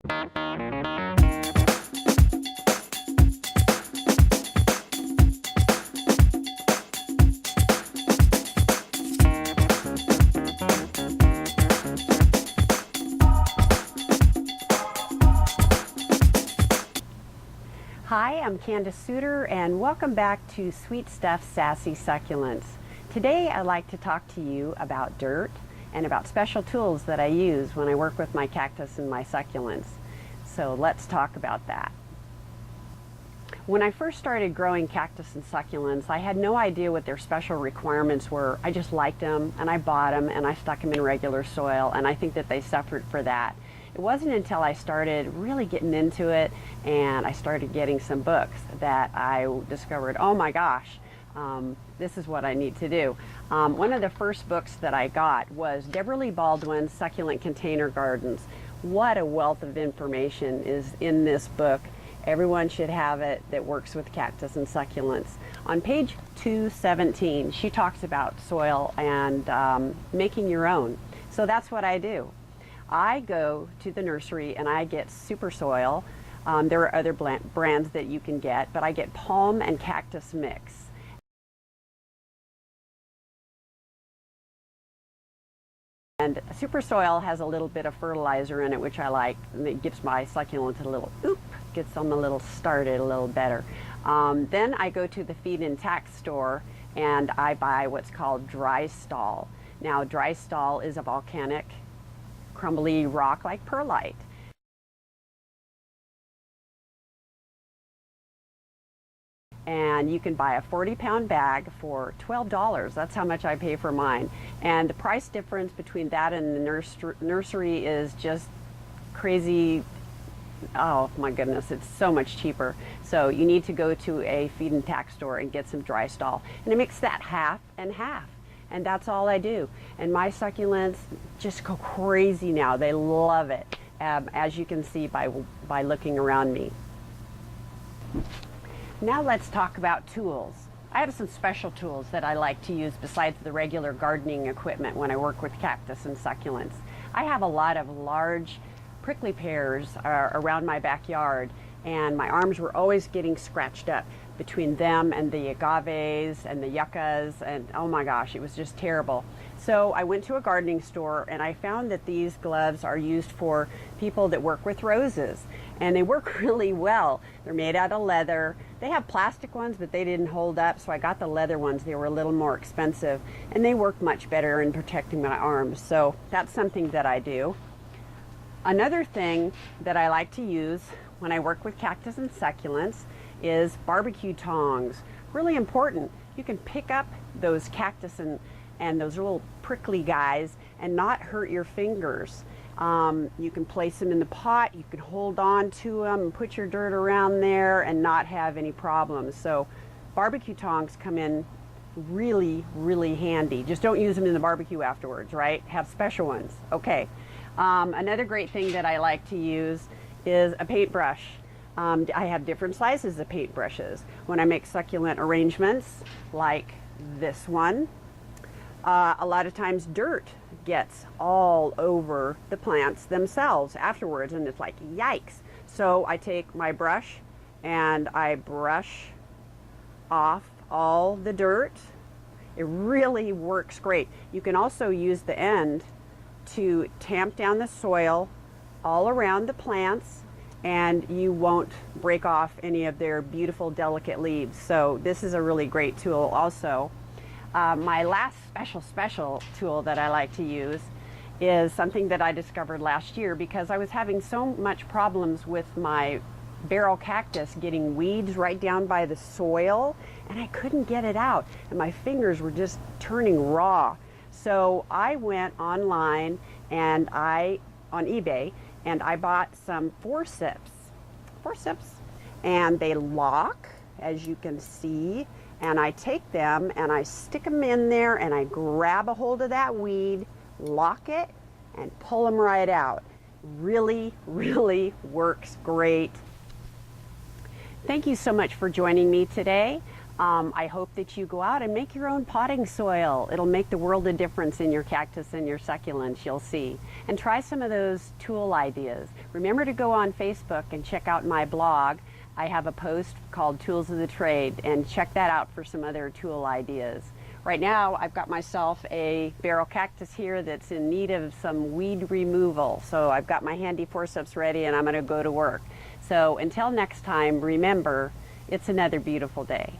Hi, I'm Candace Suter and welcome back to Sweet Stuff Sassy Succulents. Today I'd like to talk to you about dirt and about special tools that I use when I work with my cactus and my succulents. So let's talk about that. When I first started growing cactus and succulents, I had no idea what their special requirements were. I just liked them and I bought them and I stuck them in regular soil, and I think that they suffered for that. It wasn't until I started really getting into it and I started getting some books that I discovered, oh my gosh, this is what I need to do. One of the first books that I got was Deborah Lee Baldwin's Succulent Container Gardens. What a wealth of information is in this book. Everyone should have it that works with cactus and succulents. On page 217, she talks about soil and making your own. So that's what I do. I go to the nursery and I get super soil. There are other brands that you can get, but I get palm and cactus mix. And super soil has a little bit of fertilizer in it, which I like, and it gives my succulents a little gets them a little started a little better. Then I go to the feed and tack store and I buy what's called dry stall. Now, dry stall is a volcanic crumbly rock like perlite. And you can buy a 40-pound bag for $12. That's how much I pay for mine. And the price difference between that and the nursery is just crazy. Oh my goodness, it's so much cheaper. So you need to go to a feed and tack store and get some dry stall. And I mix that half and half. And that's all I do. And my succulents just go crazy now. They love it, as you can see by looking around me. Now let's talk about tools. I have some special tools that I like to use besides the regular gardening equipment when I work with cactus and succulents. I have a lot of large prickly pears around my backyard, and my arms were always getting scratched up between them and the agaves and the yuccas, and oh my gosh, it was just terrible. So I went to a gardening store and I found that these gloves are used for people that work with roses, and they work really well. They're made out of leather. They have plastic ones, but they didn't hold up, so I got the leather ones. They were a little more expensive, and they work much better in protecting my arms. So that's something that I do. Another thing that I like to use when I work with cactus and succulents is barbecue tongs. Really important. You can pick up those cactus and those little prickly guys and not hurt your fingers. You can place them in the pot, you can hold on to them and put your dirt around there and not have any problems. So barbecue tongs come in really, really handy. Just don't use them in the barbecue afterwards, right? Have special ones. Okay. Another great thing that I like to use is a paintbrush. I have different sizes of paintbrushes. When I make succulent arrangements like this one, a lot of times dirt gets all over the plants themselves afterwards, and it's like, yikes. So I take my brush and I brush off all the dirt. It really works great. You can also use the end to tamp down the soil all around the plants, and you won't break off any of their beautiful, delicate leaves. So this is a really great tool also. My last special tool that I like to use is something that I discovered last year because I was having so much problems with my barrel cactus getting weeds right down by the soil, and I couldn't get it out, and my fingers were just turning raw. So I went online and on eBay, and I bought some forceps, and they lock, as you can see, and I take them and I stick them in there and I grab a hold of that weed, lock it, and pull them right out. Really, really works great. Thank you so much for joining me today. I hope that you go out and make your own potting soil. It'll make the world of difference in your cactus and your succulents, you'll see. And try some of those tool ideas. Remember to go on Facebook and check out my blog. I have a post called Tools of the Trade, and check that out for some other tool ideas. Right now, I've got myself a barrel cactus here that's in need of some weed removal. So I've got my handy forceps ready and I'm gonna go to work. So until next time, remember, it's another beautiful day.